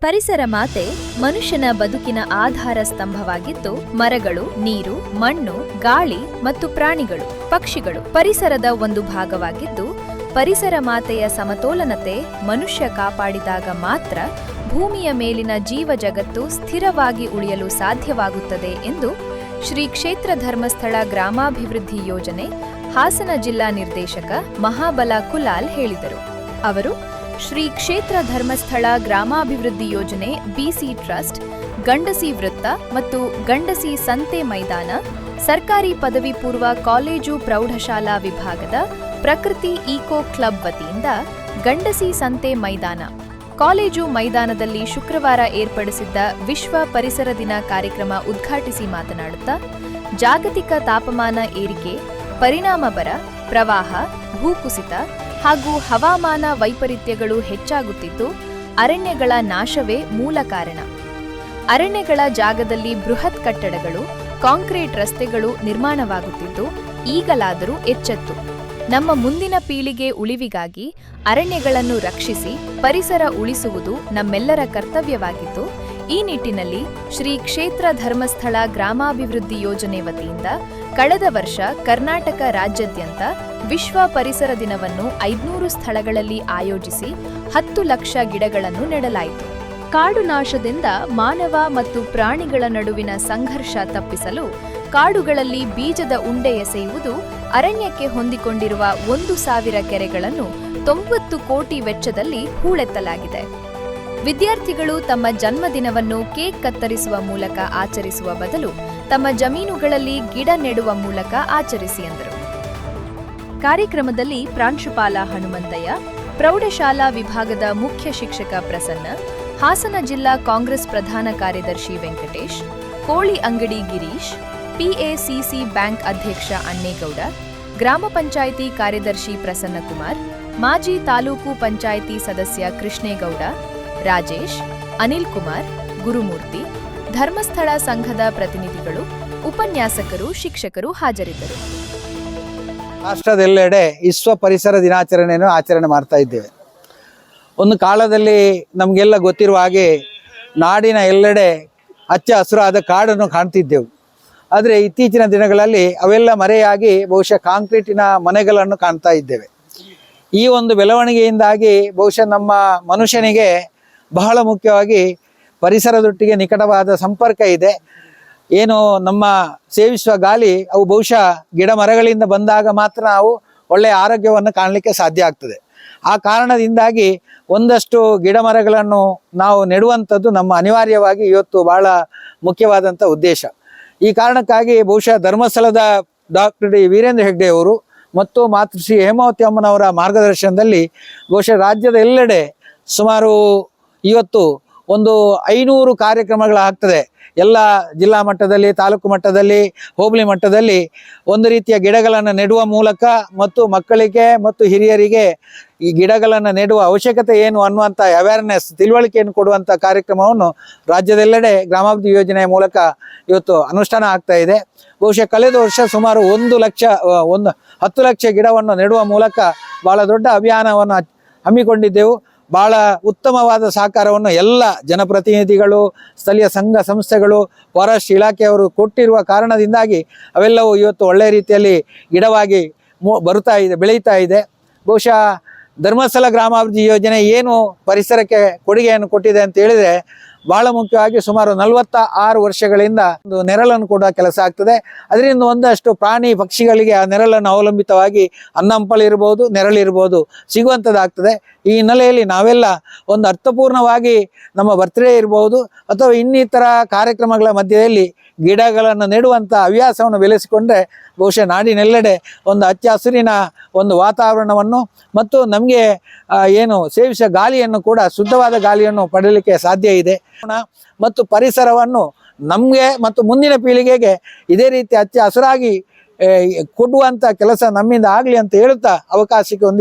ಪರಿಸರ ಮಾತೆ ಮನುಷ್ಯನ ಬದುಕಿನ ಆಧಾರ ಸ್ತಂಭವಾಗಿದ್ದು ಮರಗಳು, ನೀರು, ಮಣ್ಣು, ಗಾಳಿ ಮತ್ತು ಪ್ರಾಣಿಗಳು, ಪಕ್ಷಿಗಳು ಪರಿಸರದ ಒಂದು ಭಾಗವಾಗಿದ್ದು ಪರಿಸರ ಮಾತೆಯ ಸಮತೋಲನತೆ ಮನುಷ್ಯ ಕಾಪಾಡಿದಾಗ ಮಾತ್ರ ಭೂಮಿಯ ಮೇಲಿನ ಜೀವ ಜಗತ್ತು ಸ್ಥಿರವಾಗಿ ಉಳಿಯಲು ಸಾಧ್ಯವಾಗುತ್ತದೆ ಎಂದು ಶ್ರೀ ಕ್ಷೇತ್ರ ಧರ್ಮಸ್ಥಳ ಗ್ರಾಮಾಭಿವೃದ್ಧಿ ಯೋಜನೆ ಹಾಸನ ಜಿಲ್ಲಾ ನಿರ್ದೇಶಕ ಮಹಾಬಲ ಕುಲಾಲ್ ಹೇಳಿದರು. ಅವರು ಶ್ರೀ ಕ್ಷೇತ್ರ ಧರ್ಮಸ್ಥಳ ಗ್ರಾಮಾಭಿವೃದ್ಧಿ ಯೋಜನೆ ಬಿಸಿ ಟ್ರಸ್ಟ್, ಗಂಡಸಿ ವೃತ್ತ ಮತ್ತು ಗಂಡಸಿ ಸಂತೆ ಮೈದಾನ, ಸರ್ಕಾರಿ ಪದವಿ ಪೂರ್ವ ಕಾಲೇಜು ಪ್ರೌಢಶಾಲಾ ವಿಭಾಗದ ಪ್ರಕೃತಿ ಈಕೋ ಕ್ಲಬ್ ವತಿಯಿಂದ ಗಂಡಸಿ ಸಂತೆ ಮೈದಾನ ಕಾಲೇಜು ಮೈದಾನದಲ್ಲಿ ಶುಕ್ರವಾರ ಏರ್ಪಡಿಸಿದ್ದ ವಿಶ್ವ ಪರಿಸರ ದಿನ ಕಾರ್ಯಕ್ರಮ ಉದ್ಘಾಟಿಸಿ ಮಾತನಾಡುತ್ತಾ, ಜಾಗತಿಕ ತಾಪಮಾನ ಏರಿಕೆ, ಪರಿಣಾಮ ಬರ, ಪ್ರವಾಹ, ಭೂಕುಸಿತ ಹಾಗೂ ಹವಾಮಾನ ವೈಪರೀತ್ಯಗಳು ಹೆಚ್ಚಾಗುತ್ತಿದ್ದು ಅರಣ್ಯಗಳ ನಾಶವೇ ಮೂಲ ಕಾರಣ. ಅರಣ್ಯಗಳ ಜಾಗದಲ್ಲಿ ಬೃಹತ್ ಕಟ್ಟಡಗಳು, ಕಾಂಕ್ರೀಟ್ ರಸ್ತೆಗಳು ನಿರ್ಮಾಣವಾಗುತ್ತಿದ್ದು ಈಗಲಾದರೂ ಎಚ್ಚೆತ್ತು ನಮ್ಮ ಮುಂದಿನ ಪೀಳಿಗೆ ಉಳಿವಿಗಾಗಿ ಅರಣ್ಯಗಳನ್ನು ರಕ್ಷಿಸಿ ಪರಿಸರ ಉಳಿಸುವುದು ನಮ್ಮೆಲ್ಲರ ಕರ್ತವ್ಯವಾಗಿದ್ದು ಈ ನಿಟ್ಟಿನಲ್ಲಿ ಶ್ರೀ ಕ್ಷೇತ್ರ ಧರ್ಮಸ್ಥಳ ಗ್ರಾಮಾಭಿವೃದ್ಧಿ ಯೋಜನೆ ವತಿಯಿಂದ ಕಳೆದ ವರ್ಷ ಕರ್ನಾಟಕ ರಾಜ್ಯಾದ್ಯಂತ ವಿಶ್ವ ಪರಿಸರ ದಿನವನ್ನು 500 ಸ್ಥಳಗಳಲ್ಲಿ ಆಯೋಜಿಸಿ 10 ಲಕ್ಷ ಗಿಡಗಳನ್ನು ನೆಡಲಾಯಿತು. ಕಾಡು ನಾಶದಿಂದ ಮಾನವ ಮತ್ತು ಪ್ರಾಣಿಗಳ ನಡುವಿನ ಸಂಘರ್ಷ ತಪ್ಪಿಸಲು ಕಾಡುಗಳಲ್ಲಿ ಬೀಜದ ಉಂಡೆ ಎಸೆಯುವುದು, ಅರಣ್ಯಕ್ಕೆ ಹೊಂದಿಕೊಂಡಿರುವ 1,000 ಕೆರೆಗಳನ್ನು 90 ಕೋಟಿ ವೆಚ್ಚದಲ್ಲಿ ಹೂಳೆತ್ತಲಾಗಿದೆ. ವಿದ್ಯಾರ್ಥಿಗಳು ತಮ್ಮ ಜನ್ಮದಿನವನ್ನು ಕೇಕ್ ಕತ್ತರಿಸುವ ಮೂಲಕ ಆಚರಿಸುವ ಬದಲು ತಮ್ಮ ಜಮೀನುಗಳಲ್ಲಿ ಗಿಡ ನೆಡುವ ಮೂಲಕ ಆಚರಿಸಿ ಎಂದರು. ಕಾರ್ಯಕ್ರಮದಲ್ಲಿ ಪ್ರಾಂಶುಪಾಲ ಹನುಮಂತಯ್ಯ, ಪ್ರೌಢಶಾಲಾ ವಿಭಾಗದ ಮುಖ್ಯ ಶಿಕ್ಷಕ ಪ್ರಸನ್ನ, ಹಾಸನ ಜಿಲ್ಲಾ ಕಾಂಗ್ರೆಸ್ ಪ್ರಧಾನ ಕಾರ್ಯದರ್ಶಿ ವೆಂಕಟೇಶ್, ಕೋಳಿ ಅಂಗಡಿ ಗಿರೀಶ್, ಪಿಎಸಿಸಿ ಬ್ಯಾಂಕ್ ಅಧ್ಯಕ್ಷ ಅಣ್ಣೇಗೌಡ, ಗ್ರಾಮ ಪಂಚಾಯಿತಿ ಕಾರ್ಯದರ್ಶಿ ಪ್ರಸನ್ನಕುಮಾರ್, ಮಾಜಿ ತಾಲೂಕು ಪಂಚಾಯಿತಿ ಸದಸ್ಯ ಕೃಷ್ಣೇಗೌಡ, ರಾಜೇಶ್, ಅನಿಲ್ ಕುಮಾರ್, ಗುರುಮೂರ್ತಿ, ಧರ್ಮಸ್ಥಳ ಸಂಘದ ಪ್ರತಿನಿಧಿಗಳು, ಉಪನ್ಯಾಸಕರು, ಶಿಕ್ಷಕರು ಹಾಜರಿದ್ದರು. ರಾಷ್ಟ್ರದೆಲ್ಲೆಡೆ ವಿಶ್ವ ಪರಿಸರ ದಿನಾಚರಣೆಯನ್ನು ಆಚರಣೆ ಮಾಡ್ತಾ ಇದ್ದೇವೆ. ಒಂದು ಕಾಲದಲ್ಲಿ ನಮಗೆಲ್ಲ ಗೊತ್ತಿರುವ ಹಾಗೆ ನಾಡಿನ ಎಲ್ಲೆಡೆ ಹಚ್ಚ ಹಸುರಾದ ಕಾಡನ್ನು ಕಾಣ್ತಿದ್ದೆವು. ಆದರೆ ಇತ್ತೀಚಿನ ದಿನಗಳಲ್ಲಿ ಅವೆಲ್ಲ ಮರೆಯಾಗಿ ಬಹುಶಃ ಕಾಂಕ್ರೀಟಿನ ಮನೆಗಳನ್ನು ಕಾಣ್ತಾ ಇದ್ದೇವೆ. ಈ ಒಂದು ಬೆಳವಣಿಗೆಯಿಂದಾಗಿ ಬಹುಶಃ ನಮ್ಮ ಮನುಷ್ಯನಿಗೆ ಬಹಳ ಮುಖ್ಯವಾಗಿ ಪರಿಸರದೊಟ್ಟಿಗೆ ನಿಕಟವಾದ ಸಂಪರ್ಕ ಇದೆ. ಏನು ನಮ್ಮ ಸೇವಿಸುವ ಗಾಳಿ ಅವು ಬಹುಶಃ ಗಿಡ ಮರಗಳಿಂದ ಬಂದಾಗ ಮಾತ್ರ ನಾವು ಒಳ್ಳೆಯ ಆರೋಗ್ಯವನ್ನು ಕಾಣಲಿಕ್ಕೆ ಸಾಧ್ಯ ಆಗ್ತದೆ. ಆ ಕಾರಣದಿಂದಾಗಿ ಒಂದಷ್ಟು ಗಿಡ ಮರಗಳನ್ನು ನಾವು ನೆಡುವಂಥದ್ದು ನಮ್ಮ ಅನಿವಾರ್ಯವಾಗಿ ಇವತ್ತು ಬಹಳ ಮುಖ್ಯವಾದಂಥ ಉದ್ದೇಶ. ಈ ಕಾರಣಕ್ಕಾಗಿ ಬಹುಶಃ ಧರ್ಮಸ್ಥಳದ ಡಾಕ್ಟರ್ ಡಿ ವೀರೇಂದ್ರ ಹೆಗ್ಡೆ ಅವರು ಮತ್ತು ಮಾತೃಶ್ರೀ ಹೇಮಾವತಿ ಅಮ್ಮನವರ ಮಾರ್ಗದರ್ಶನದಲ್ಲಿ ಬಹುಶಃ ರಾಜ್ಯದ ಎಲ್ಲೆಡೆ ಸುಮಾರು ಇವತ್ತು ಒಂದು 500 ಕಾರ್ಯಕ್ರಮಗಳಾಗ್ತದೆ. ಎಲ್ಲ ಜಿಲ್ಲಾ ಮಟ್ಟದಲ್ಲಿ, ತಾಲೂಕು ಮಟ್ಟದಲ್ಲಿ, ಹೋಬಳಿ ಮಟ್ಟದಲ್ಲಿ ಒಂದು ರೀತಿಯ ಗಿಡಗಳನ್ನು ನೆಡುವ ಮೂಲಕ ಮತ್ತು ಮಕ್ಕಳಿಗೆ ಮತ್ತು ಹಿರಿಯರಿಗೆ ಈ ಗಿಡಗಳನ್ನು ನೆಡುವ ಅವಶ್ಯಕತೆ ಏನು ಅನ್ನುವಂಥ ಅವೇರ್ನೆಸ್, ತಿಳುವಳಿಕೆಯನ್ನು ಕೊಡುವಂಥ ಕಾರ್ಯಕ್ರಮವನ್ನು ರಾಜ್ಯದೆಲ್ಲೆಡೆ ಗ್ರಾಮಾಭಿವೃದ್ಧಿ ಯೋಜನೆಯ ಮೂಲಕ ಇವತ್ತು ಅನುಷ್ಠಾನ ಆಗ್ತಾ ಇದೆ. ಬಹುಶಃ ಕಳೆದ ವರ್ಷ ಸುಮಾರು 10 ಲಕ್ಷ ಗಿಡವನ್ನು ನೆಡುವ ಮೂಲಕ ಬಹಳ ದೊಡ್ಡ ಅಭಿಯಾನವನ್ನು ಹಮ್ಮಿಕೊಂಡಿದ್ದೆವು. ಭಾಳ ಉತ್ತಮವಾದ ಸಹಕಾರವನ್ನು ಎಲ್ಲ ಜನಪ್ರತಿನಿಧಿಗಳು, ಸ್ಥಳೀಯ ಸಂಘ ಸಂಸ್ಥೆಗಳು, ಫಾರೆಸ್ಟ್ ಇಲಾಖೆಯವರು ಕೊಟ್ಟಿರುವ ಕಾರಣದಿಂದಾಗಿ ಅವೆಲ್ಲವೂ ಇವತ್ತು ಒಳ್ಳೆಯ ರೀತಿಯಲ್ಲಿ ಗಿಡವಾಗಿ ಬೆಳೀತಾ ಇದೆ. ಬಹುಶಃ ಧರ್ಮಸ್ಥಳ ಗ್ರಾಮಾಭಿವೃದ್ಧಿ ಯೋಜನೆ ಏನು ಪರಿಸರಕ್ಕೆ ಕೊಡುಗೆಯನ್ನು ಕೊಟ್ಟಿದೆ ಅಂತ ಹೇಳಿದರೆ ಬಹಳ ಮುಖ್ಯವಾಗಿ ಸುಮಾರು 46 ವರ್ಷಗಳಿಂದ ಒಂದು ನೆರಳನ್ನು ಕೊಡುವ ಕೆಲಸ ಆಗ್ತದೆ. ಅದರಿಂದ ಒಂದಷ್ಟು ಪ್ರಾಣಿ ಪಕ್ಷಿಗಳಿಗೆ ಆ ನೆರಳನ್ನು ಅವಲಂಬಿತವಾಗಿ ಅನ್ನಂಪಲಿರ್ಬೋದು, ನೆರಳಿರ್ಬೋದು ಸಿಗುವಂಥದ್ದಾಗ್ತದೆ. ಈ ಹಿನ್ನೆಲೆಯಲ್ಲಿ ನಾವೆಲ್ಲ ಒಂದು ಅರ್ಥಪೂರ್ಣವಾಗಿ ನಮ್ಮ ಬರ್ತ್ಡೇ ಇರ್ಬೋದು ಅಥವಾ ಇನ್ನಿತರ ಕಾರ್ಯಕ್ರಮಗಳ ಮಧ್ಯದಲ್ಲಿ ಗಿಡಗಳನ್ನು ನೆಡುವಂಥ ಹವ್ಯಾಸವನ್ನು ಬೆಳೆಸಿಕೊಂಡ್ರೆ ಬಹುಶಃ ನಾಡಿನೆಲ್ಲೆಡೆ ಒಂದು ಹಚ್ಚ ಹಸಿರಿನ ಒಂದು ವಾತಾವರಣವನ್ನು ಮತ್ತು ನಮಗೆ ಏನು ಸೇವಿಸುವ ಗಾಳಿಯನ್ನು ಕೂಡ ಶುದ್ಧವಾದ ಗಾಳಿಯನ್ನು ಪಡೆಯಲಿಕ್ಕೆ ಸಾಧ್ಯ ಇದೆ. ಮತ್ತು ಪರಿಸರವನ್ನು ನಮಗೆ ಮತ್ತು ಮುಂದಿನ ಪೀಳಿಗೆಗೆ ಇದೇ ರೀತಿ ಹಚ್ಚ ಹಸಿರಾಗಿ ಕೊಡುವಂಥ ಕೆಲಸ ನಮ್ಮಿಂದ ಆಗಲಿ ಅಂತ ಹೇಳುತ್ತಾ ಅವಕಾಶಕ್ಕೆ